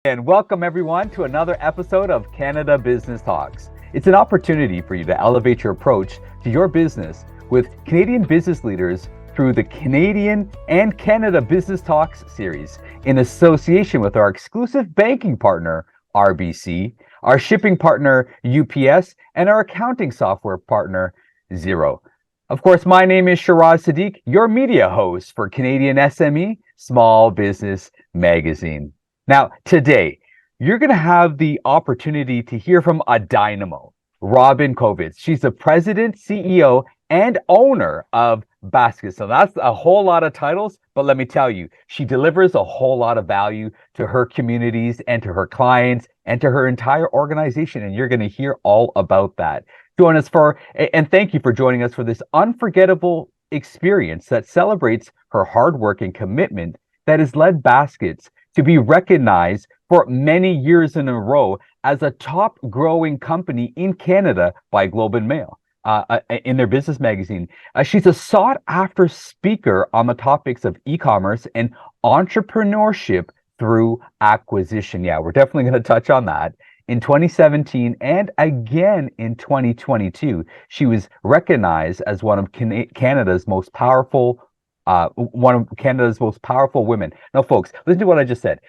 And welcome everyone to another episode of Canada Business Talks. It's an opportunity for you to elevate your approach to your business with Canadian business leaders through the Canadian and Canada Business Talks series in association with our exclusive banking partner, RBC, our shipping partner, UPS, and our accounting software partner, Xero. Of course, my name is Shiraz Sadiq, your media host for Canadian SME Small Business Magazine. Now, today, you're going to have the opportunity to hear from a dynamo, Robin Kovitz. She's the president, CEO, and owner of Baskits. So that's a whole lot of titles, but let me tell you, she delivers a whole lot of value to her communities and to her clients and to her entire organization, and you're going to hear all about that. Join us and thank you for joining us for this unforgettable experience that celebrates her hard work and commitment that has led Baskits to be recognized for many years in a row as a top growing company in Canada by Globe and Mail in their business magazine. She's a sought after speaker on the topics of e-commerce and entrepreneurship through acquisition. Yeah, we're definitely going to touch on that. In 2017 and again in 2022, she was recognized as one of Canada's most powerful women. Now, folks, listen to what I just said.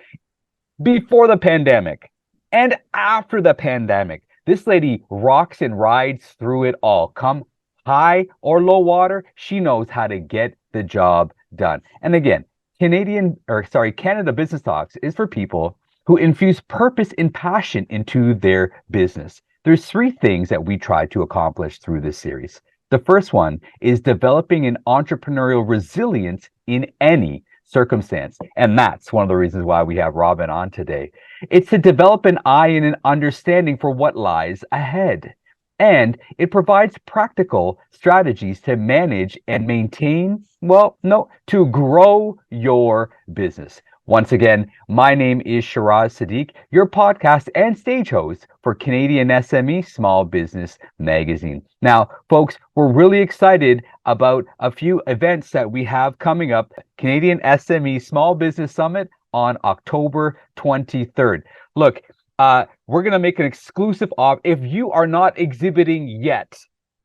Before the pandemic and after the pandemic, this lady rocks and rides through it all. Come high or low water, she knows how to get the job done. And again, Canada Business Talks is for people who infuse purpose and passion into their business. There's three things that we try to accomplish through this series. The first one is developing an entrepreneurial resilience in any circumstance. And that's one of the reasons why we have Robin on today. It's to develop an eye and an understanding for what lies ahead. And it provides practical strategies to manage and maintain, to grow your business. Once again, my name is Shiraz Sadiq, your podcast and stage host for Canadian SME Small Business Magazine. Now, folks, we're really excited about a few events that we have coming up. Canadian SME Small Business Summit on October 23rd. Look, we're going to make an exclusive offer. If you are not exhibiting yet,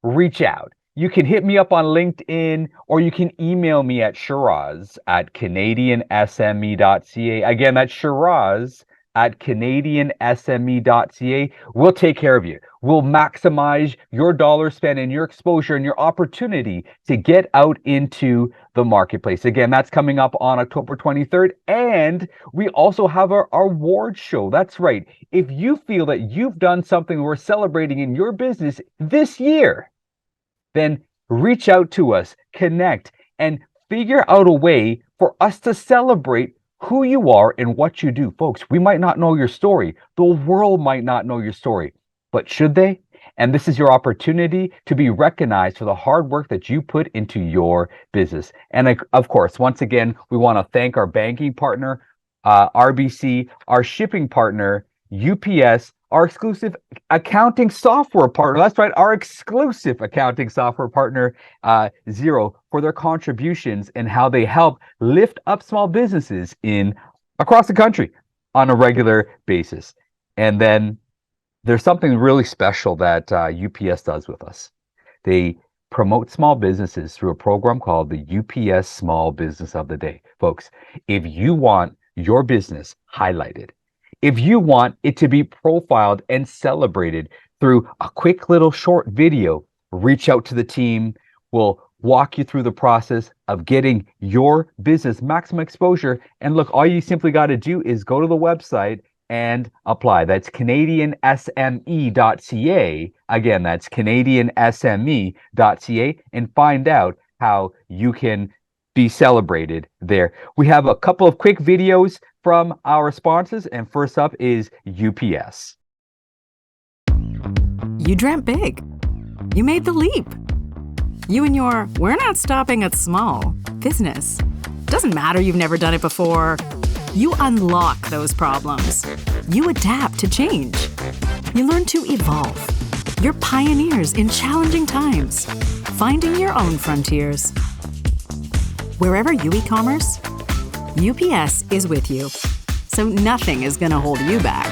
reach out. You can hit me up on LinkedIn or you can email me at shiraz@canadiansme.ca. Again, that's shiraz@canadiansme.ca. We'll take care of you. We'll maximize your dollar spend and your exposure and your opportunity to get out into the marketplace. Again, that's coming up on October 23rd. And we also have our award show. That's right. If you feel that you've done something worth celebrating in your business this year, then reach out to us, connect, and figure out a way for us to celebrate who you are and what you do. Folks, we might not know your story. The world might not know your story, but should they? And this is your opportunity to be recognized for the hard work that you put into your business. And of course, once again, we want to thank our banking partner, RBC, our shipping partner, UPS, our exclusive accounting software partner. That's right, our exclusive accounting software partner, Xero, for their contributions and how they help lift up small businesses across the country on a regular basis. And then there's something really special that UPS does with us. They promote small businesses through a program called the UPS Small Business of the Day. Folks, if you want your business highlighted, if you want it to be profiled and celebrated through a quick little short video, reach out to the team. We'll walk you through the process of getting your business maximum exposure. And look, all you simply got to do is go to the website and apply. That's canadiansme.ca. Again, that's canadiansme.ca, and find out how you can be celebrated there. We have a couple of quick videos from our sponsors, and first up is UPS. You dreamt big. You made the leap. You and your "we're not stopping at small" business. Doesn't matter you've never done it before. You unlock those problems. You adapt to change. You learn to evolve. You're pioneers in challenging times, finding your own frontiers. Wherever you e-commerce, UPS is with you. so nothing is going to hold you back.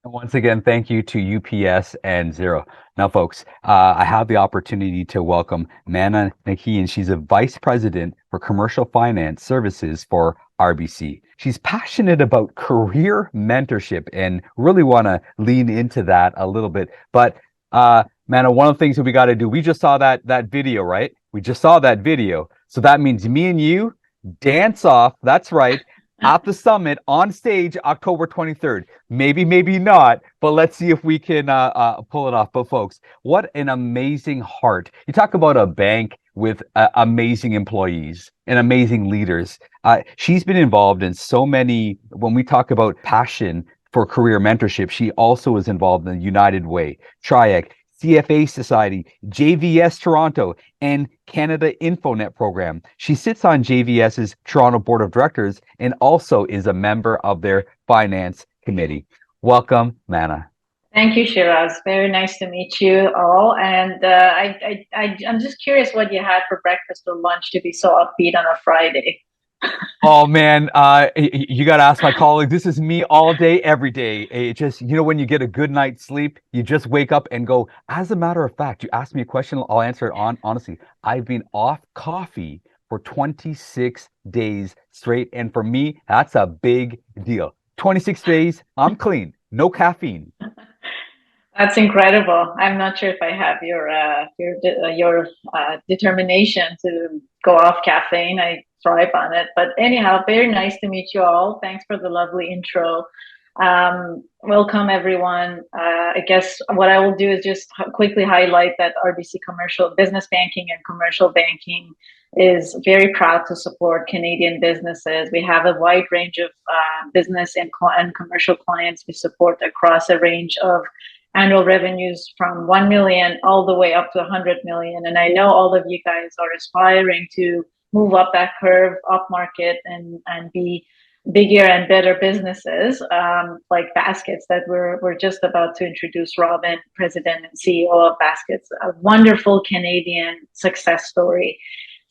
Once again, thank you to UPS and Zero. Now, folks, I have the opportunity to welcome Mana Nakian. She's a vice president for commercial finance services for RBC. She's passionate about career mentorship and really want to lean into that a little bit. But Mana, one of the things that we got to do, we just saw that video, right? We just saw that video. So that means me and you dance off. That's right. At the summit on stage, October 23rd. Maybe, maybe not, but let's see if we can pull it off. But folks, what an amazing heart. You talk about a bank with amazing employees and amazing leaders. She's been involved in so many, when we talk about passion for career mentorship, she also is involved in the United Way, TRIAC, CFA Society, JVS Toronto, and Canada InfoNet program. She sits on JVS's Toronto Board of Directors and also is a member of their finance committee. Welcome, Mana. Thank you, Shiraz. Very nice to meet you all. And I'm just curious what you had for breakfast or lunch to be so upbeat on a Friday. Oh man, you got to ask my colleague. This is me all day, every day. It just, when you get a good night's sleep, you just wake up and go, as a matter of fact, you ask me a question, I'll answer it honestly. I've been off coffee for 26 days straight. And for me, that's a big deal. 26 days, I'm clean, no caffeine. That's incredible. I'm not sure if I have your determination to go off caffeine. I thrive on it. But anyhow, very nice to meet you all. Thanks for the lovely intro. Welcome, everyone. I guess what I will do is just quickly highlight that RBC Commercial Business Banking and Commercial Banking is very proud to support Canadian businesses. We have a wide range of business and commercial clients we support across a range of annual revenues from 1 million all the way up to 100 million. And I know all of you guys are aspiring to move up that curve, up market, and be bigger and better businesses like Baskits that we're just about to introduce. Robin, President and CEO of Baskits, a wonderful Canadian success story.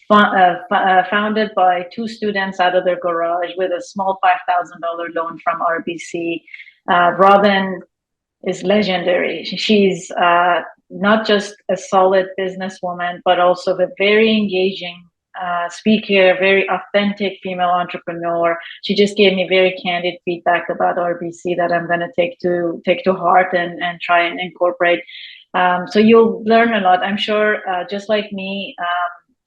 Founded by two students out of their garage with a small $5,000 loan from RBC. Robin is legendary. She's not just a solid businesswoman, but also a very engaging speaker, very authentic female entrepreneur. She just gave me very candid feedback about RBC that I'm going to take to heart and try and incorporate. So you'll learn a lot. I'm sure, just like me,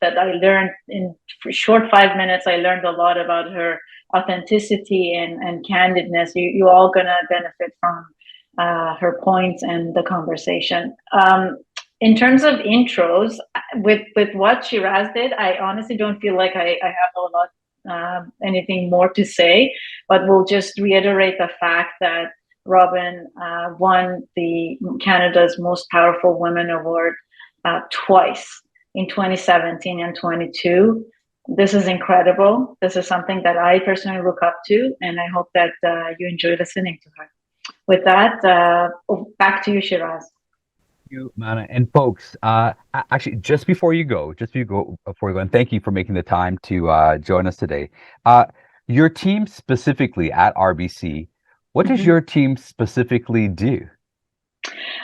that I learned in short 5 minutes, I learned a lot about her authenticity and candidness. You all going to benefit from her points and the conversation. In terms of intros, with what Shiraz did, I honestly don't feel like I have a lot anything more to say, but we'll just reiterate the fact that Robin won the Canada's Most Powerful Women Award twice, in 2017 and 22. This is incredible. This is something that I personally look up to, and I hope that you enjoy listening to her. With that, back to you, Shiraz. Thank you, Mana. And folks, actually, just before you go, and thank you for making the time to join us today. Your team specifically at RBC, what does your team specifically do?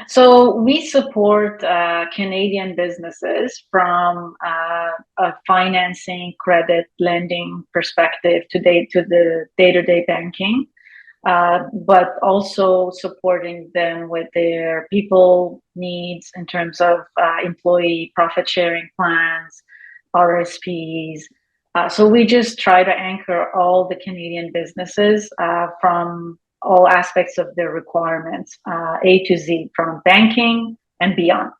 So we support Canadian businesses from a financing, credit, lending perspective to the day-to-day banking, but also supporting them with their people needs in terms of employee profit sharing plans, RSPs. So we just try to anchor all the Canadian businesses from all aspects of their requirements, A to Z, from banking and beyond.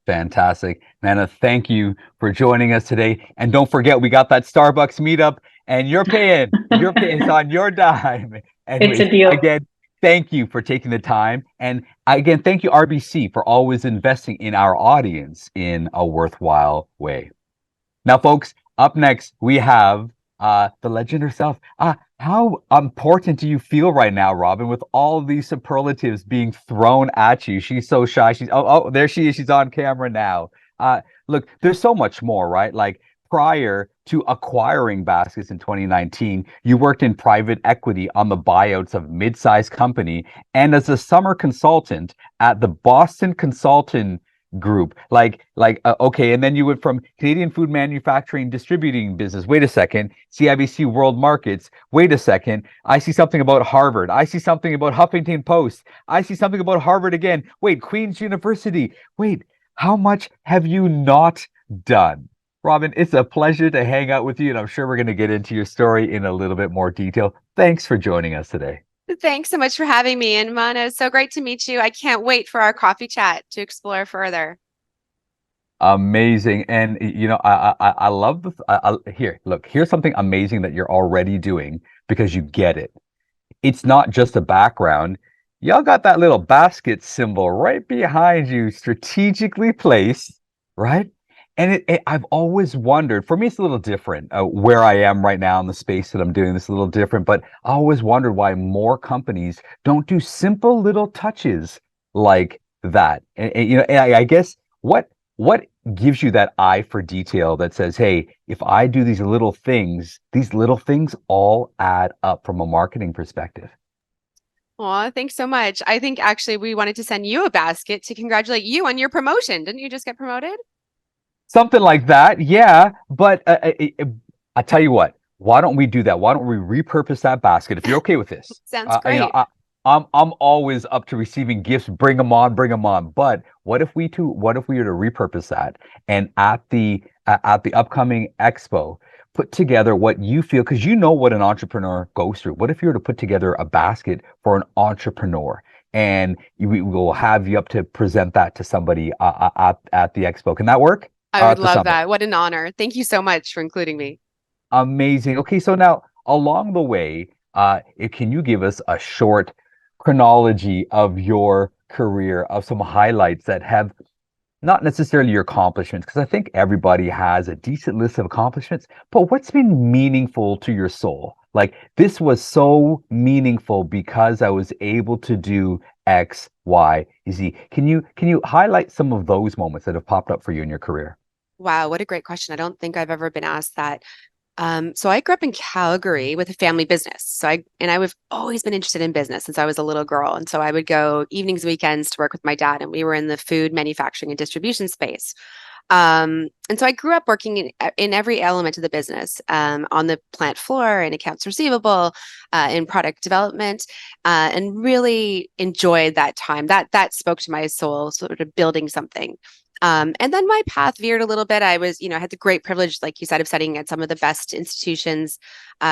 Fantastic. Nana, thank you for joining us today. And don't forget, we got that Starbucks meetup and you're paying, it's on your dime. It's a Anyways, deal. again, thank you for taking the time. And again, thank you, RBC, for always investing in our audience in a worthwhile way. Now, folks, up next, we have the legend herself. How important do you feel right now, Robin, with all these superlatives being thrown at you? She's so shy. There she is. She's on camera now. Look, there's so much more, right? Like prior to acquiring Baskets in 2019, you worked in private equity on the buyouts of mid-sized company and as a summer consultant at the Boston Consultant Group. Okay, and then you went from Canadian food manufacturing distributing business. Wait a second, CIBC World Markets. Wait a second, I see something about Harvard. I see something about Huffington Post. I see something about Harvard again. Wait, Queen's University. Wait, how much have you not done? Robin, it's a pleasure to hang out with you, and I'm sure we're going to get into your story in a little bit more detail. Thanks for joining us today. Thanks so much for having me. And Mana, it's so great to meet you. I can't wait for our coffee chat to explore further. Amazing. And I love here's something amazing that you're already doing because you get it. It's not just a background. Y'all got that little basket symbol right behind you, strategically placed, right? And I've always wondered, for me, it's a little different where I am right now in the space that I'm doing this a little different, but I always wondered why more companies don't do simple little touches like that. I guess what gives you that eye for detail that says, hey, if I do these little things all add up from a marketing perspective. Aw, thanks so much. I think actually we wanted to send you a basket to congratulate you on your promotion. Didn't you just get promoted? Something like that, yeah. But I tell you what, why don't we do that? Why don't we repurpose that basket if you're okay with this? Sounds great. I'm always up to receiving gifts. Bring them on, bring them on. But what if we were to repurpose that and at the upcoming expo, put together what you feel, because you know what an entrepreneur goes through. What if you were to put together a basket for an entrepreneur? And we will have you up to present that to somebody at the expo. Can that work? I would love that. What an honor. Thank you so much for including me. Amazing. Okay, so now along the way, can you give us a short chronology of your career, of some highlights that have not necessarily your accomplishments, because I think everybody has a decent list of accomplishments, but what's been meaningful to your soul? Like, this was so meaningful because I was able to do X, Y, Z. Can you highlight some of those moments that have popped up for you in your career? Wow, what a great question. I don't think I've ever been asked that. So I grew up in Calgary with a family business. I've always been interested in business since I was a little girl. And so I would go evenings, weekends to work with my dad, and we were in the food manufacturing and distribution space. And so I grew up working in every element of the business, on the plant floor, in accounts receivable, in product development, and really enjoyed that time. That spoke to my soul, sort of building something. And then my path veered a little bit. I was, I had the great privilege, like you said, of studying at some of the best institutions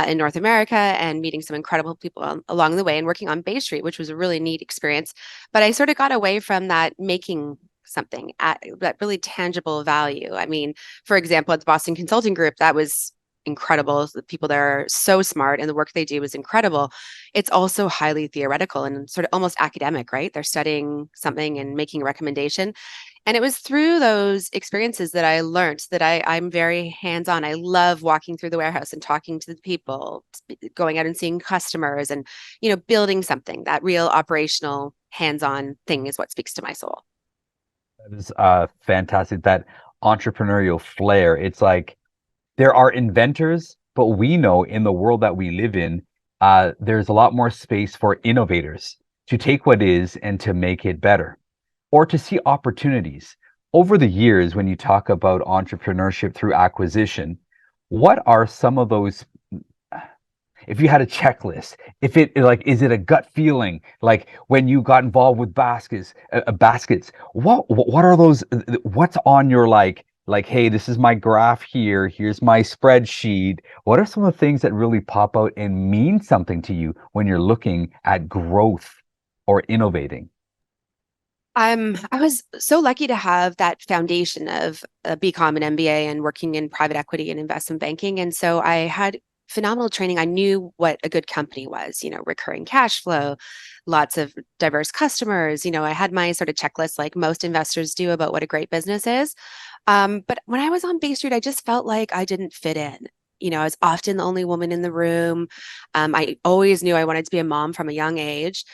in North America and meeting some incredible people along the way and working on Bay Street, which was a really neat experience. But I sort of got away from that making something at that really tangible value. I mean, for example, at the Boston Consulting Group, that was incredible. The people there are so smart and the work they do is incredible. It's also highly theoretical and sort of almost academic, right? They're studying something and making a recommendation. And it was through those experiences that I learned that I'm very hands-on. I love walking through the warehouse and talking to the people, going out and seeing customers and, building something. That real operational hands-on thing is what speaks to my soul. That is fantastic. That entrepreneurial flair. It's like there are inventors, but we know in the world that we live in, there's a lot more space for innovators to take what is and to make it better, or to see opportunities. Over the years, when you talk about entrepreneurship through acquisition, what are some of those, if you had a checklist, is it a gut feeling? Like when you got involved with baskets, what are those, what's on your like, hey, this is my graph here, here's my spreadsheet. What are some of the things that really pop out and mean something to you when you're looking at growth or innovating? I was so lucky to have that foundation of a BCom and MBA and working in private equity and investment banking. And so I had phenomenal training. I knew what a good company was, recurring cash flow, lots of diverse customers. I had my sort of checklist like most investors do about what a great business is. But when I was on Bay Street, I just felt like I didn't fit in. I was often the only woman in the room. I always knew I wanted to be a mom from a young age.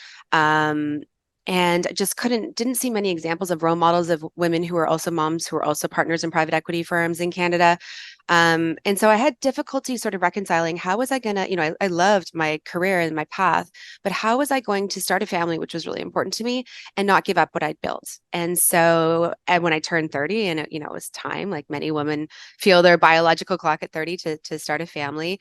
And just didn't see many examples of role models of women who are also moms, who are also partners in private equity firms in Canada. And so I had difficulty sort of reconciling how was I going to, I loved my career and my path, but how was I going to start a family, which was really important to me, and not give up what I'd built? And so, and when I turned 30 and it was time, like many women feel their biological clock at 30 to start a family.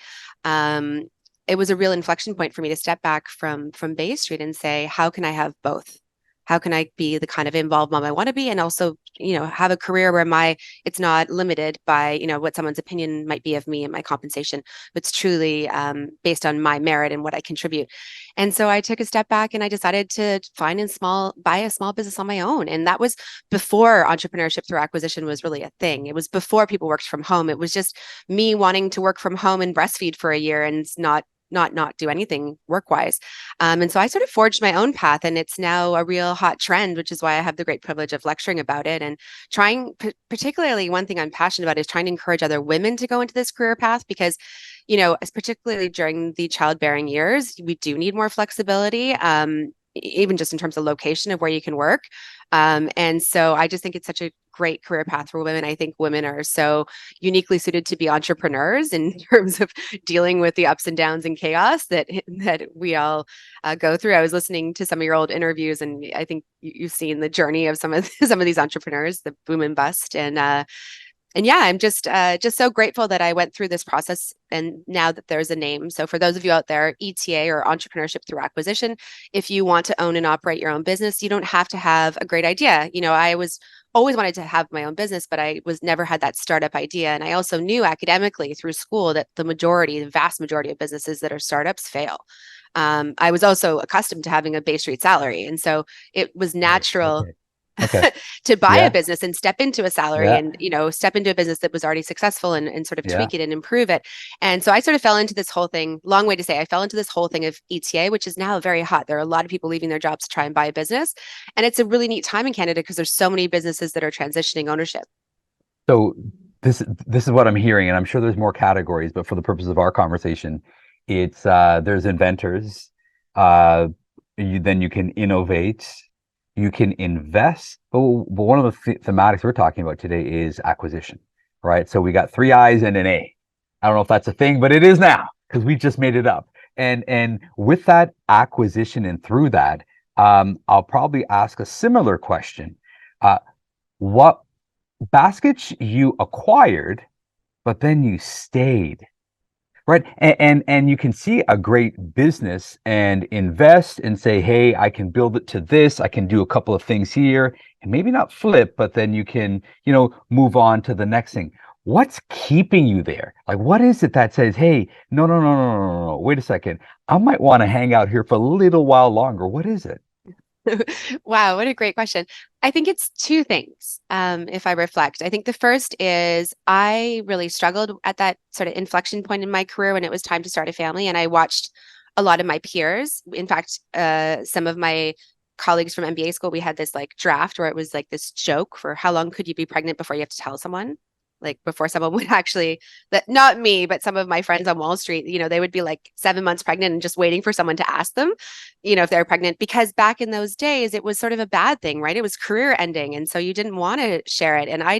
It was a real inflection point for me to step back from Bay Street and say, how can I have both? How can I be the kind of involved mom I want to be, and also, have a career where it's not limited by, what someone's opinion might be of me and my compensation, but it's truly based on my merit and what I contribute. And so I took a step back and I decided to buy a small business on my own. And that was before entrepreneurship through acquisition was really a thing. It was before people worked from home. It was just me wanting to work from home and breastfeed for a year and not do anything work-wise. And so I sort of forged my own path, and it's now a real hot trend, which is why I have the great privilege of lecturing about it and particularly one thing I'm passionate about is trying to encourage other women to go into this career path because, particularly during the childbearing years, we do need more flexibility. Even just in terms of location of where you can work. And so I just think it's such a great career path for women. I think women are so uniquely suited to be entrepreneurs in terms of dealing with the ups and downs and chaos that we all go through. I was listening to some of your old interviews, and I think you've seen the journey of some of these entrepreneurs, the boom and bust. And yeah, I'm just so grateful that I went through this process, and now that there's a name. So for those of you out there, ETA or Entrepreneurship Through Acquisition, if you want to own and operate your own business, you don't have to have a great idea. I was always wanted to have my own business, but I was never had that startup idea. And I also knew academically through school that the vast majority of businesses that are startups fail. I was also accustomed to having a Bay Street salary, and so it was natural. Okay. To buy Yeah. a business and step into a salary Yeah. and, step into a business that was already successful and sort of Yeah. tweak it and improve it. And so I sort of fell into this whole thing, long way to say, I fell into this whole thing of ETA, which is now very hot. There are a lot of people leaving their jobs to try and buy a business. And it's a really neat time in Canada because there's so many businesses that are transitioning ownership. So this is what I'm hearing, and I'm sure there's more categories, but for the purpose of our conversation, it's there's inventors, then you can innovate, you can invest, but one of the thematics we're talking about today is acquisition, right? So we got 3 I's and an A. I don't know if that's a thing, but it is now because we just made it up. And with that acquisition and through that, I'll probably ask a similar question. What baskets you acquired, but then you stayed, right? And you can see a great business and invest and say, hey, I can build it to this. I can do a couple of things here and maybe not flip, but then you can, move on to the next thing. What's keeping you there? Like, what is it that says, hey, no, wait a second. I might want to hang out here for a little while longer. What is it? Wow, what a great question. I think it's two things, if I reflect. I think the first is I really struggled at that sort of inflection point in my career when it was time to start a family. And I watched a lot of my peers. In fact, some of my colleagues from MBA school, we had this like draft where it was like this joke for how long could you be pregnant before you have to tell someone? Like before someone would actually, that not me, but some of my friends on Wall Street, they would be like 7 months pregnant and just waiting for someone to ask them, if they're pregnant, because back in those days, it was sort of a bad thing, right? It was career ending. And so you didn't want to share it. And I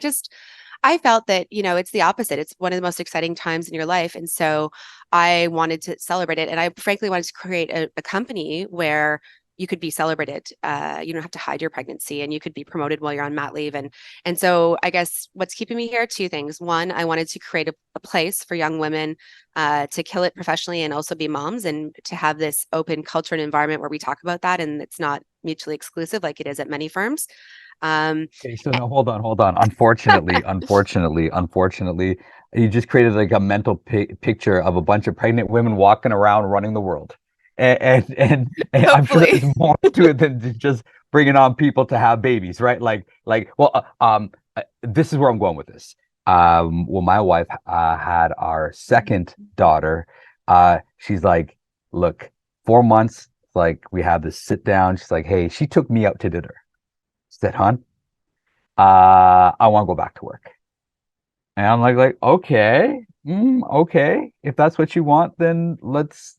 felt that, it's the opposite. It's one of the most exciting times in your life. And so I wanted to celebrate it. And I frankly wanted to create a company where you could be celebrated. You don't have to hide your pregnancy, and you could be promoted while you're on mat leave. And so I guess what's keeping me here, two things. One, I wanted to create a place for young women to kill it professionally and also be moms, and to have this open culture and environment where we talk about that, and it's not mutually exclusive like it is at many firms. Okay, so no, hold on. Unfortunately, you just created like a mental picture of a bunch of pregnant women walking around running the world. And I'm sure Hopefully. there's more to it than just bringing on people to have babies, right? This is where I'm going with this. When my wife had our second daughter, she's like, look, 4 months, like we have this sit down. She's like, hey, she took me out to dinner. She said, hon, I want to go back to work. And I'm like, okay, okay. If that's what you want, then let's.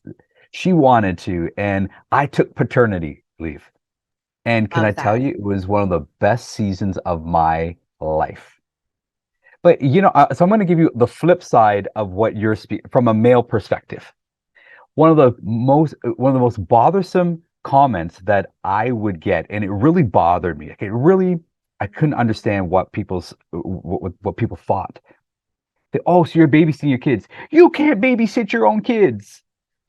She wanted to, and I took paternity leave. And can I Love tell that. you, it was one of the best seasons of my life. But so I'm going to give you the flip side of what you're speaking from a male perspective. One of the most bothersome comments that I would get, and it really bothered me. Like, I couldn't understand what people thought. Oh, so you're babysitting your kids. You can't babysit your own kids.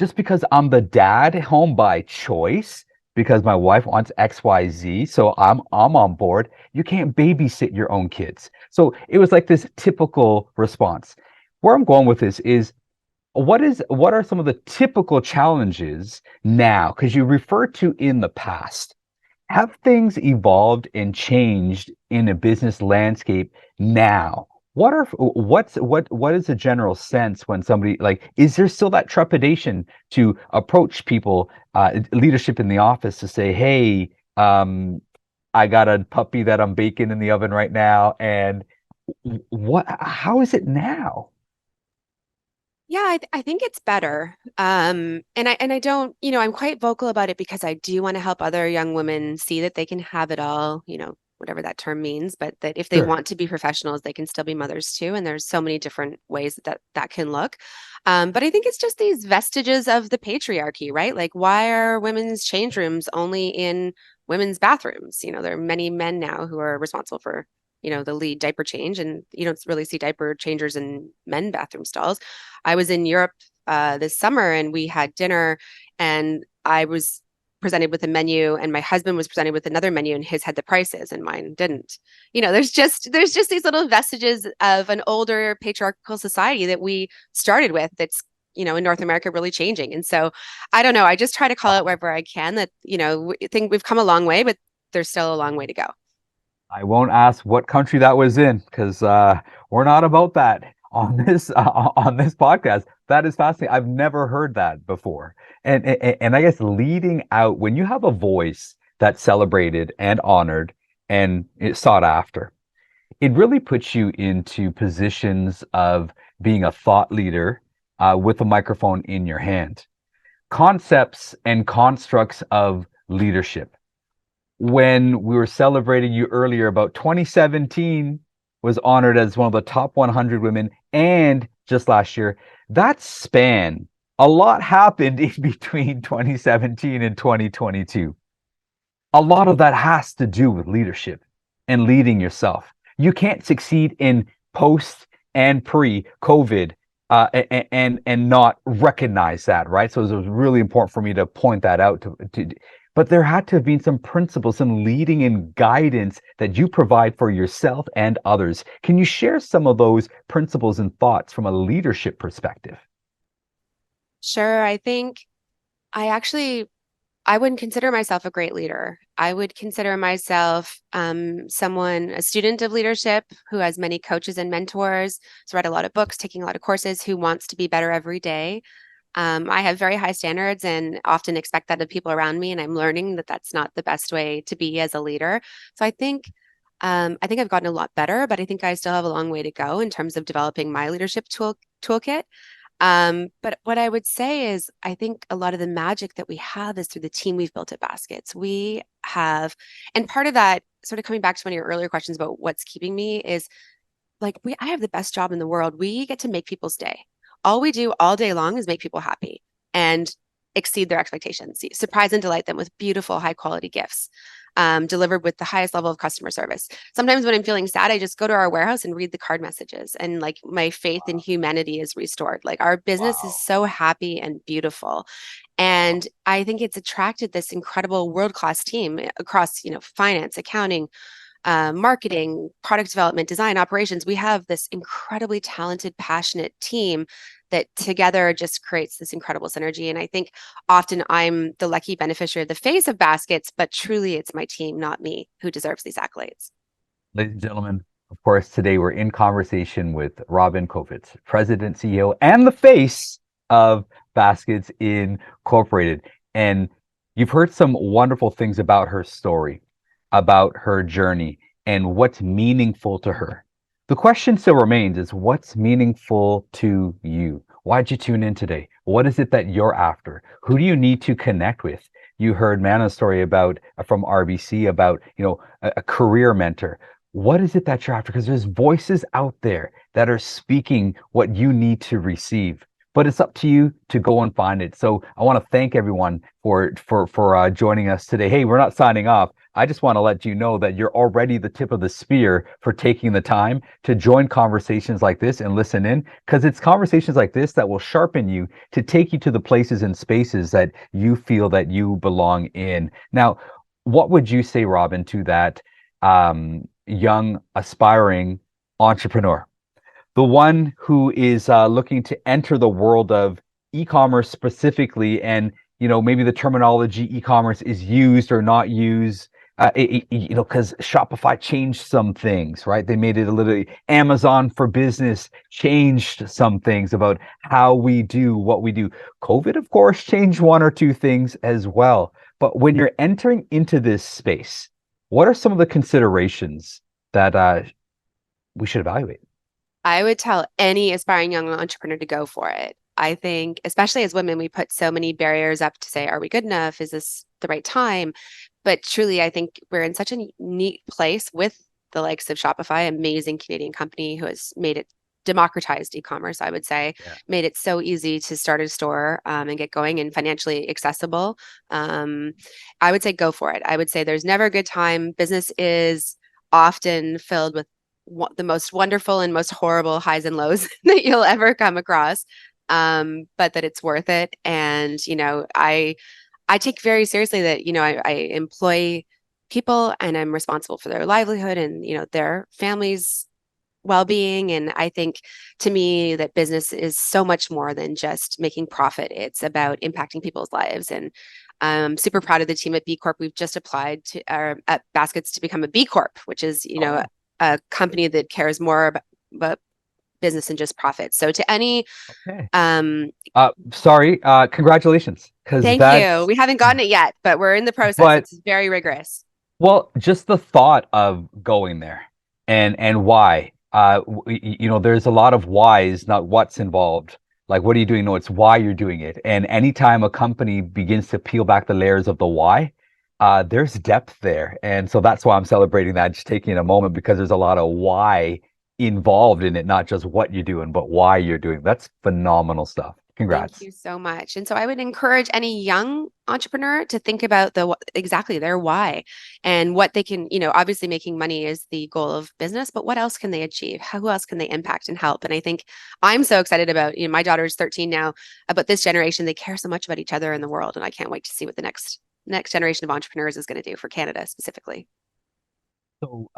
Just because I'm the dad at home by choice, because my wife wants XYZ, so I'm on board. You can't babysit your own kids. So it was like this typical response. Where I'm going with this is what are some of the typical challenges now? Because you refer to in the past. Have things evolved and changed in a business landscape now? What is the general sense when somebody, like, is there still that trepidation to approach people, leadership in the office, to say, hey, I got a puppy that I'm baking in the oven right now, and how is it now? Yeah, I think it's better. And I don't, I'm quite vocal about it because I do want to help other young women see that they can have it all, whatever that term means, but that if they Sure. want to be professionals, they can still be mothers too. And there's so many different ways that can look. But I think it's just these vestiges of the patriarchy, right? Like, why are women's change rooms only in women's bathrooms? There are many men now who are responsible for, the lead diaper change, and you don't really see diaper changers in men bathroom stalls. I was in Europe this summer and we had dinner, and I was presented with a menu and my husband was presented with another menu, and his had the prices and mine didn't. There's just these little vestiges of an older patriarchal society that we started with that's in North America really changing. And so I don't know, I just try to call out wherever I can that I think we've come a long way, but there's still a long way to go. I won't ask what country that was in, because we're not about that on this podcast. That is fascinating. I've never heard that before. And I guess leading out, when you have a voice that's celebrated and honored and it's sought after, it really puts you into positions of being a thought leader with a microphone in your hand. Concepts and constructs of leadership. When we were celebrating you earlier about 2017 was honored as one of the top 100 women, and just last year, that span, a lot happened in between 2017 and 2022. A lot of that has to do with leadership and leading yourself. You can't succeed in post and pre-COVID and not recognize that, right? So it was really important for me to point that out but there had to have been some principles, some leading and guidance that you provide for yourself and others. Can you share some of those principles and thoughts from a leadership perspective? Sure. I think I wouldn't consider myself a great leader. I would consider myself a student of leadership who has many coaches and mentors, has read a lot of books, taking a lot of courses, who wants to be better every day. I have very high standards and often expect that of people around me, and I'm learning that that's not the best way to be as a leader. So I think I've gotten a lot better, but I think I still have a long way to go in terms of developing my leadership toolkit. But what I would say is, I think a lot of the magic that we have is through the team we've built at Baskets. We have, and part of that, sort of coming back to one of your earlier questions about what's keeping me, is like I have the best job in the world. We get to make people's day. All we do all day long is make people happy and exceed their expectations, surprise and delight them with beautiful, high quality gifts, delivered with the highest level of customer service. Sometimes when I'm feeling sad, I just go to our warehouse and read the card messages, and like my faith in humanity is restored. Like our business is Wow. so happy and beautiful. And I think it's attracted this incredible world-class team across, finance, accounting, marketing, product development, design, operations. We have this incredibly talented, passionate team that together just creates this incredible synergy. And I think often I'm the lucky beneficiary of the face of Baskets, but truly it's my team, not me, who deserves these accolades. Ladies and gentlemen, of course, today we're in conversation with Robin Kovitz, President, CEO, and the face of Baskits Incorporated. And you've heard some wonderful things about her story, about her journey, and what's meaningful to her. The question still remains is what's meaningful to you? Why'd you tune in today? What is it that you're after? Who do you need to connect with? You heard Mana's story about from RBC about, a career mentor. What is it that you're after? Because there's voices out there that are speaking what you need to receive, but it's up to you to go and find it. So I want to thank everyone for joining us today. Hey, we're not signing off. I just want to let you know that you're already the tip of the spear for taking the time to join conversations like this and listen in, because it's conversations like this that will sharpen you to take you to the places and spaces that you feel that you belong in. Now, what would you say, Robin, to that young aspiring entrepreneur, the one who is looking to enter the world of e-commerce specifically, and maybe the terminology e-commerce is used or not used, because Shopify changed some things, right? They made it a little, Amazon for Business changed some things about how we do what we do. COVID, of course, changed one or two things as well. But when you're entering into this space, what are some of the considerations that we should evaluate? I would tell any aspiring young entrepreneur to go for it. I think, especially as women, we put so many barriers up to say, are we good enough? Is this the right time? But truly, I think we're in such a neat place with the likes of Shopify, amazing Canadian company who has made it democratized e-commerce, I would say, made it so easy to start a store and get going and financially accessible. I would say go for it. I would say there's never a good time. Business is often filled with the most wonderful and most horrible highs and lows that you'll ever come across, but that it's worth it. And, I take very seriously that, I employ people and I'm responsible for their livelihood and, their families' well-being. And I think to me that business is so much more than just making profit. It's about impacting people's lives. And I'm super proud of the team at B Corp. We've just applied to at Baskets to become a B Corp, which is, a company that cares more about business than just profit. So to any, congratulations. Thank you. We haven't gotten it yet, but we're in the process. But, it's very rigorous. Well, just the thought of going there and why, there's a lot of whys, not what's involved. Like, what are you doing? No, it's why you're doing it. And anytime a company begins to peel back the layers of the why, there's depth there. And so that's why I'm celebrating that, just taking a moment, because there's a lot of why involved in it, not just what you're doing, but why you're doing. That's phenomenal stuff. Congrats. Thank you so much. And so I would encourage any young entrepreneur to think about exactly their why and what they can, obviously making money is the goal of business, but what else can they achieve? Who else can they impact and help? And I think I'm so excited about, my daughter's 13 now, about this generation. They care so much about each other in the world. And I can't wait to see what the next generation of entrepreneurs is going to do for Canada specifically. So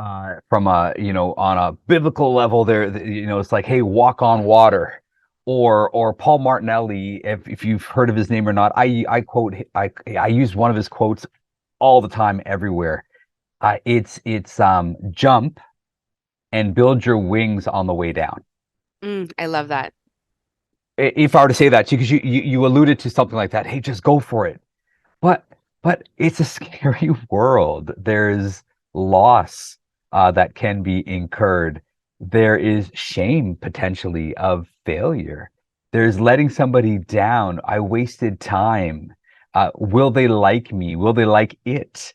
from on a biblical level there, it's like, hey, walk on water. Or Paul Martinelli, if you've heard of his name or not, I use one of his quotes all the time, everywhere. It's jump and build your wings on the way down. I love that. If I were to say that, because you alluded to something like that, hey, just go for it. But it's a scary world. There's loss that can be incurred. There is shame potentially of failure. There's letting somebody down. I wasted time. Will they like me? Will they like it?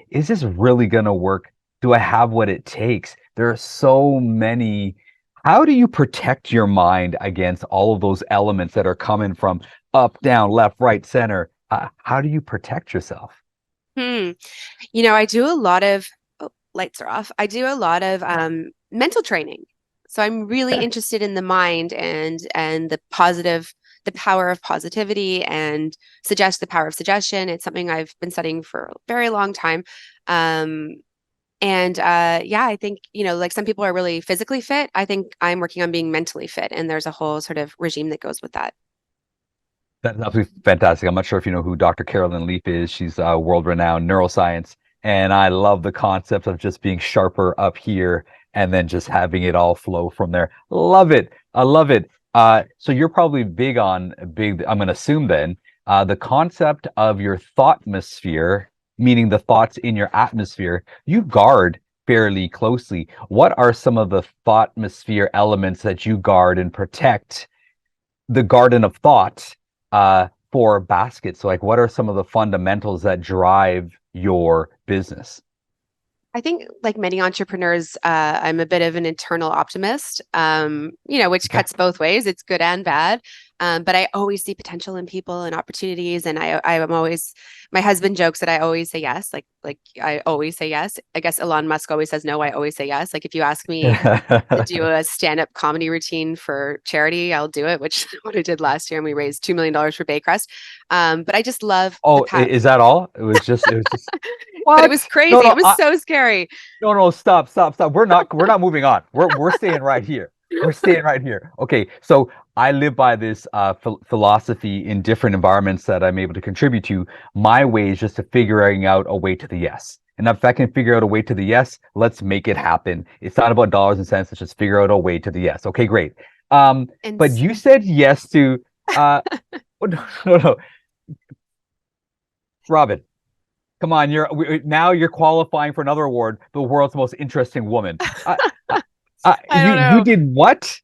Is this really going to work? Do I have what it takes? There are so many. How do you protect your mind against all of those elements that are coming from up, down, left, right, center? How do you protect yourself? I do a lot of lights are off. I do a lot of mental training. So I'm really interested in the mind and the power of positivity and the power of suggestion. It's something I've been studying for a very long time. And yeah, I think, like some people are really physically fit. I think I'm working on being mentally fit, and there's a whole sort of regime that goes with that. That's absolutely fantastic. I'm not sure if you know who Dr. Carolyn Leaf is. She's a world-renowned neuroscience, and I love the concept of just being sharper up here and then just having it all flow from there. Love it. I love it. So you're probably big. I'm going to assume then the concept of your thoughtmosphere, meaning the thoughts in your atmosphere, you guard fairly closely. What are some of the thoughtmosphere elements that you guard and protect the garden of thought for Baskets? So like, what are some of the fundamentals that drive your business? I think, like many entrepreneurs, I'm a bit of an internal optimist, which Okay. cuts both ways. It's good and bad. But I always see potential in people and opportunities. And I'm always, my husband jokes that I always say yes. Like I always say yes. I guess Elon Musk always says no. I always say yes. Like if you ask me to do a stand-up comedy routine for charity, I'll do it, which is what I did last year. And we raised $2 million for Baycrest. But I just love the Oh, path. is that all? It was just But it was what? No, crazy. It no, was so scary. no, stop, stop, stop. We're not moving on. We're staying right here. We're staying right here. Okay, so I live by this philosophy in different environments that I'm able to contribute to. My way is just to figuring out a way to the yes. And if I can figure out a way to the yes, let's make it happen. It's not about dollars and cents. Let's just figure out a way to the yes. Okay, great. And But you said yes to oh, no. Robin, come on, now you're qualifying for another award, the world's most interesting woman. I You don't know. did what?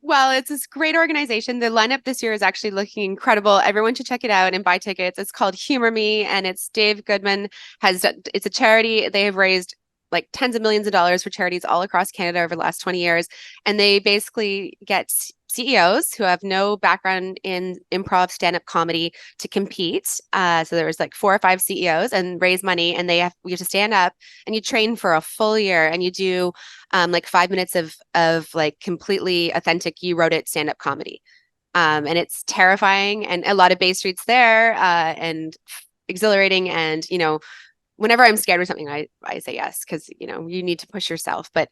Well, it's this great organization. The lineup this year is actually looking incredible. Everyone should check it out and buy tickets. It's called Humor Me, and it's Dave Goodman it's a charity. They have raised like tens of millions of dollars for charities all across Canada over the last 20 years. And they basically get CEOs who have no background in improv stand-up comedy to compete. So there was like 4 or 5 CEOs and raise money, and you have to stand up and you train for a full year, and you do like 5 minutes of like completely authentic, you wrote it stand-up comedy. And it's terrifying, and a lot of Bay Street's there, and exhilarating. And whenever I'm scared or something, I say yes, because you need to push yourself. But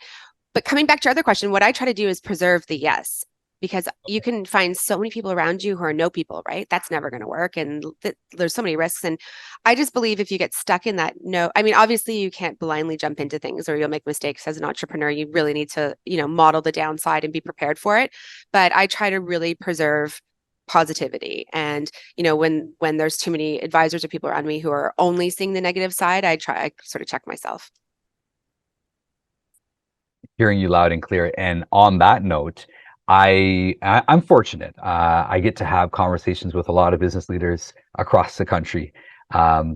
coming back to your other question, what I try to do is preserve the yes, because you can find so many people around you who are no people, right? That's never going to work, and there's so many risks. And I just believe if you get stuck in that no, I mean, obviously you can't blindly jump into things, or you'll make mistakes as an entrepreneur. You really need to model the downside and be prepared for it. But I try to really preserve positivity. And when there's too many advisors or people around me who are only seeing the negative side, I sort of check myself. Hearing you loud and clear. And on that note, I'm fortunate. I get to have conversations with a lot of business leaders across the country,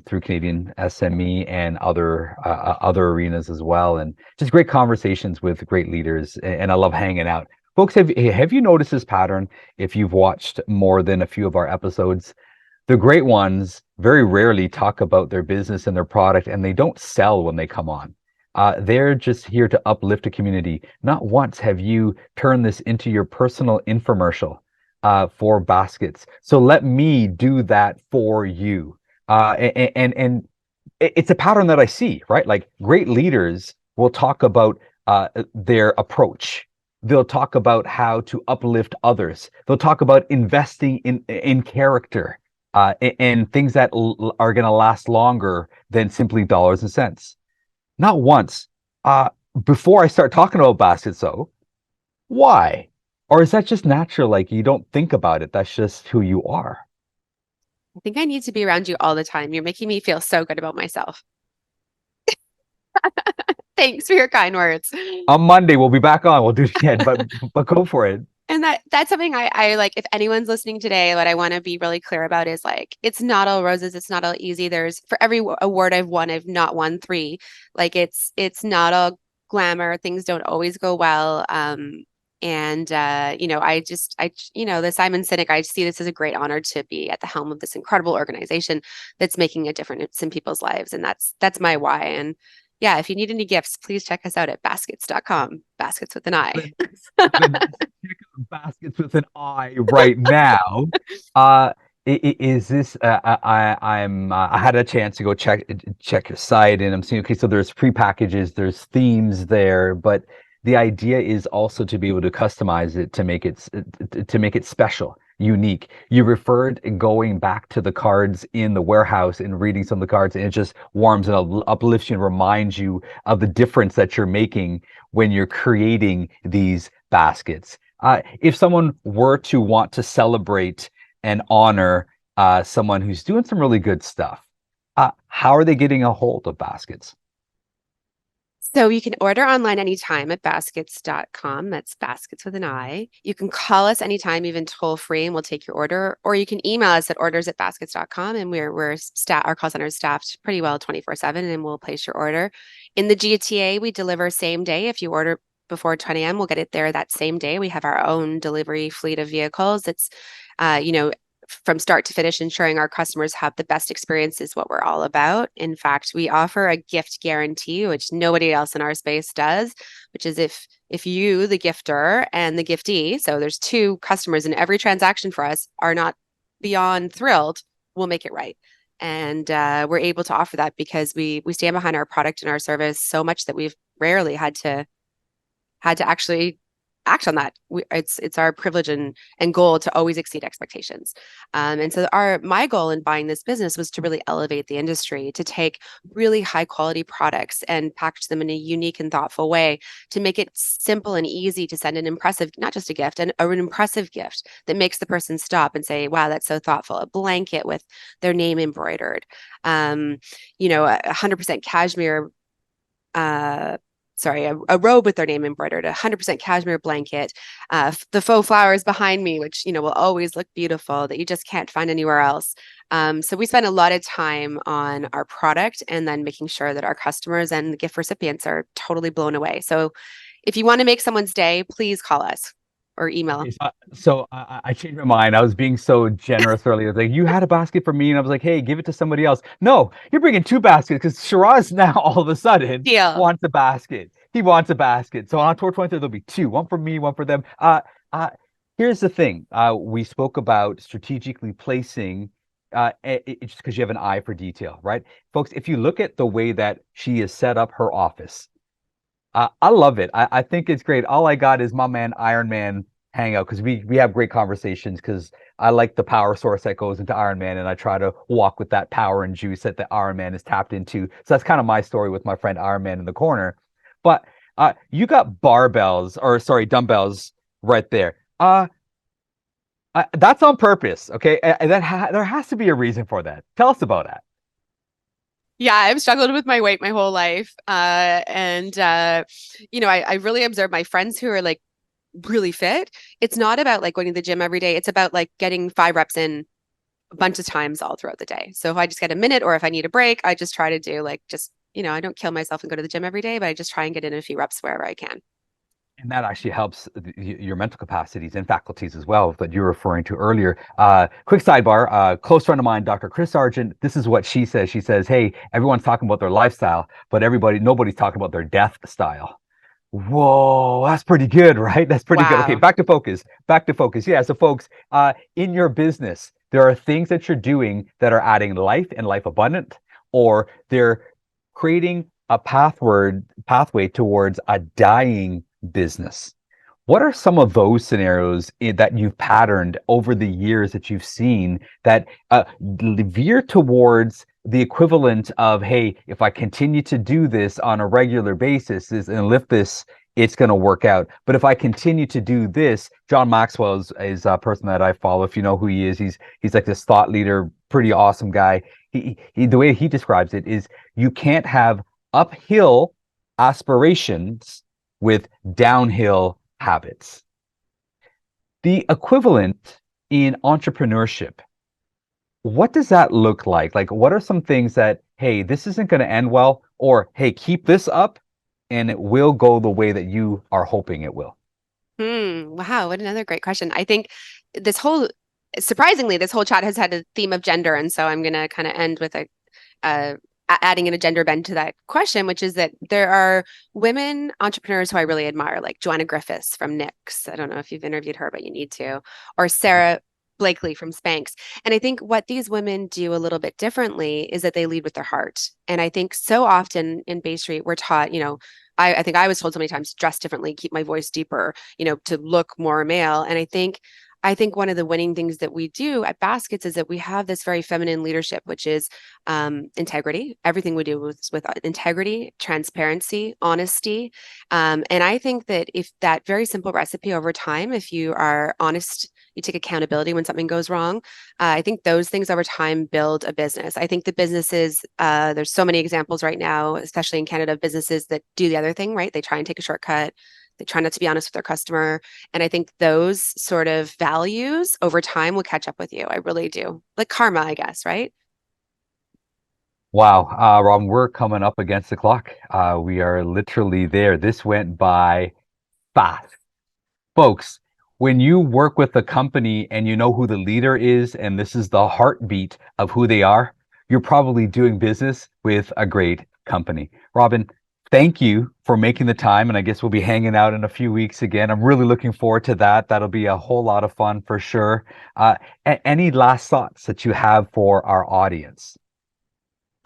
through Canadian SME and other arenas as well, and just great conversations with great leaders. And I love hanging out. Folks, have you noticed this pattern? If you've watched more than a few of our episodes, the great ones very rarely talk about their business and their product, and they don't sell when they come on. They're just here to uplift a community. Not once have you turned this into your personal infomercial for Baskets. So let me do that for you. And it's a pattern that I see, right? Like great leaders will talk about their approach. They'll talk about how to uplift others. They'll talk about investing in character and things that are going to last longer than simply dollars and cents. Not once. Before I start talking about Baskets, though, why? Or is that just natural? Like you don't think about it. That's just who you are. I think I need to be around you all the time. You're making me feel so good about myself. Thanks for your kind words. On Monday, we'll be back on. We'll do it again, but go for it. And that's something I like. If anyone's listening today, what I want to be really clear about is like, it's not all roses. It's not all easy. There's, for every award I've won, I've not won 3. Like it's not all glamour. Things don't always go well. And the Simon Sinek, I see this as a great honor to be at the helm of this incredible organization that's making a difference in people's lives. And that's my why. And yeah, if you need any gifts, please check us out at baskits.com. Baskets with an I. Baskets with an I right now. Is this? I had a chance to go check your site, and I'm seeing, okay, so there's pre-packages, there's themes there, but the idea is also to be able to customize it to make it special, unique. You referred going back to the cards in the warehouse and reading some of the cards, and it just warms and uplifts you and reminds you of the difference that you're making when you're creating these baskets. If someone were to want to celebrate and honor someone who's doing some really good stuff, how are they getting a hold of Baskits? So you can order online anytime at baskits.com. That's baskets with an I. You can call us anytime, even toll free, and we'll take your order. Or you can email us at orders@baskets.com, and our call center is staffed pretty well 24/7, and we'll place your order. In the GTA, we deliver same day. If you order before 10 a.m., we'll get it there that same day. We have our own delivery fleet of vehicles. It's from start to finish, ensuring our customers have the best experience is what we're all about. In fact, we offer a gift guarantee, which nobody else in our space does, which is if you, the gifter, and the giftee, so there's two customers in every transaction for us, are not beyond thrilled, we'll make it right. And we're able to offer that because we stand behind our product and our service so much that we've rarely had to actually act on that. It's our privilege and goal to always exceed expectations. And so my goal in buying this business was to really elevate the industry, to take really high quality products and package them in a unique and thoughtful way to make it simple and easy to send an impressive, not just a gift, an impressive gift that makes the person stop and say, wow, that's so thoughtful. A blanket with their name embroidered, 100% cashmere, a robe with their name embroidered, 100% cashmere blanket, the faux flowers behind me, which, will always look beautiful that you just can't find anywhere else. So we spend a lot of time on our product and then making sure that our customers and the gift recipients are totally blown away. So if you want to make someone's day, please call us or email. Okay, so I changed my mind. I was being so generous earlier. Like, you had a basket for me, and I was like, hey, give it to somebody else. No, you're bringing two baskets because Shiraz now all of a sudden Deal. wants a basket. He wants a basket. So on October 23rd, there'll be two, one for me, one for them. Here's the thing. We spoke about strategically placing it's because you have an eye for detail, right? Folks, if you look at the way that she has set up her office, I love it. I think it's great. All I got is my man Iron Man hangout because we have great conversations because I like the power source that goes into Iron Man, and I try to walk with that power and juice that the Iron Man is tapped into. So that's kind of my story with my friend Iron Man in the corner. But you got dumbbells right there. That's on purpose, okay? There has to be a reason for that. Tell us about that. Yeah, I've struggled with my weight my whole life. I really observe my friends who are like really fit. It's not about like going to the gym every day. It's about like getting 5 reps in a bunch of times all throughout the day. So if I just get a minute or if I need a break, I just try to do like I don't kill myself and go to the gym every day, but I just try and get in a few reps wherever I can. And that actually helps your mental capacities and faculties as well that you were referring to earlier. Quick sidebar, close friend of mine, Dr. Chris Sargent, this is what she says. She says, hey, everyone's talking about their lifestyle, but nobody's talking about their death style. Whoa, that's pretty good, right? That's pretty good. Okay, back to focus. Yeah, so folks, in your business, there are things that you're doing that are adding life and life abundant, or they're creating a pathway towards a dying business. What are some of those scenarios that you've patterned over the years that you've seen that veer towards the equivalent of, hey, if I continue to do this on a regular basis and lift this, it's going to work out. But if I continue to do this, John Maxwell is a person that I follow. If you know who he is, he's like this thought leader, pretty awesome guy. He the way he describes it is you can't have uphill aspirations with downhill habits. The equivalent in entrepreneurship, what does that look like? Like, what are some things that, hey, this isn't going to end well, or hey, keep this up and it will go the way that you are hoping it will? Wow, what another great question. I think surprisingly, this whole chat has had a theme of gender. And so I'm going to kind of end with adding in a gender bend to that question, which is that there are women entrepreneurs who I really admire, like Joanna Griffiths from Nix. I don't know if you've interviewed her, but you need to. Or Sarah Blakely from Spanx. And I think what these women do a little bit differently is that they lead with their heart. And I think so often in Bay Street, we're taught, I think I was told so many times, dress differently, keep my voice deeper, to look more male. And I think one of the winning things that we do at Baskets is that we have this very feminine leadership, which is integrity. Everything we do is with integrity, transparency, honesty. And I think that if that very simple recipe over time, if you are honest, you take accountability when something goes wrong. I think those things over time build a business. I think the businesses, there's so many examples right now, especially in Canada, of businesses that do the other thing, right? They try and take a shortcut. They try not to be honest with their customer. And I think those sort of values over time will catch up with you. I really do. Like karma, I guess, right? Wow, Robin, we're coming up against the clock. We are literally there. This went by fast. Folks, when you work with a company and you know who the leader is, and this is the heartbeat of who they are, you're probably doing business with a great company. Robin, thank you for making the time, and I guess we'll be hanging out in a few weeks again. I'm really looking forward to that. That'll be a whole lot of fun for sure. Any last thoughts that you have for our audience?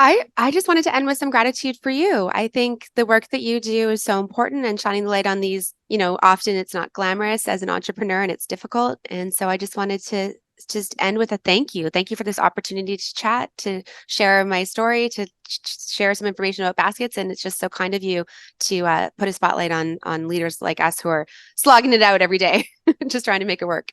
I just wanted to end with some gratitude for you. I think the work that you do is so important, and shining the light on these, often it's not glamorous as an entrepreneur and it's difficult. And so I just wanted to just end with a thank you. Thank you for this opportunity to chat, to share my story, to share some information about Baskets. And it's just so kind of you to put a spotlight on leaders like us who are slogging it out every day, just trying to make it work.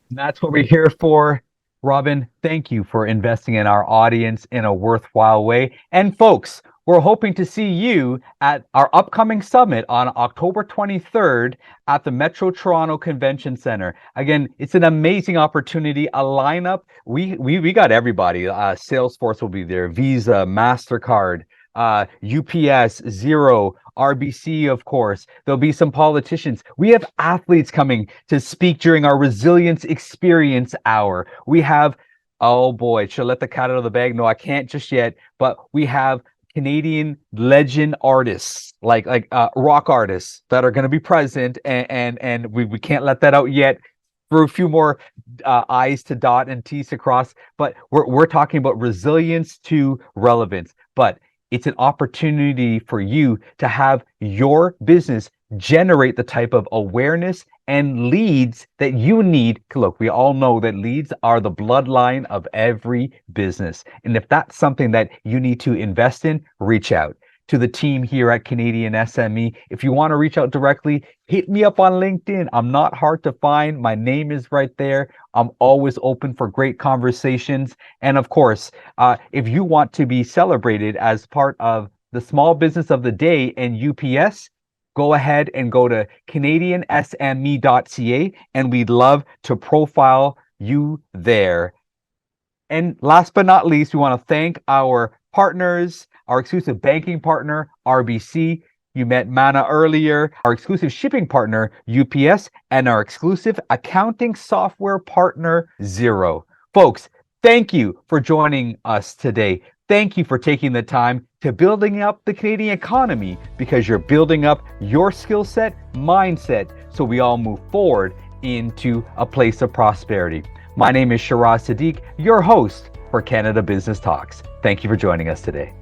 That's what we're here for. Robin, thank you for investing in our audience in a worthwhile way. And folks, we're hoping to see you at our upcoming summit on October 23rd at the Metro Toronto Convention Center. Again, it's an amazing opportunity, a lineup. We got everybody. Salesforce will be there, Visa, MasterCard, UPS, Xero, RBC, of course. There'll be some politicians. We have athletes coming to speak during our Resilience Experience Hour. We have, oh boy, should I let the cat out of the bag? No, I can't just yet. But we have Canadian legend artists, like rock artists that are going to be present, and we can't let that out yet. For a few more I's to dot and T's to cross. But we're talking about resilience to relevance. But it's an opportunity for you to have your business generate the type of awareness and leads that you need. Look, we all know that leads are the bloodline of every business. And if that's something that you need to invest in, reach out to the team here at Canadian SME. If you want to reach out directly, hit me up on LinkedIn. I'm not hard to find. My name is right there. I'm always open for great conversations. And of course, if you want to be celebrated as part of the small business of the day and UPS, go ahead and go to canadiansme.ca, and we'd love to profile you there. And last but not least, we want to thank our partners, our exclusive banking partner, RBC. You met Mana earlier, our exclusive shipping partner, UPS, and our exclusive accounting software partner, Xero. Folks, thank you for joining us today. Thank you for taking the time to building up the Canadian economy, because you're building up your skill set, mindset, so we all move forward into a place of prosperity. My name is Shiraz Sadiq, your host for Canada Business Talks. Thank you for joining us today.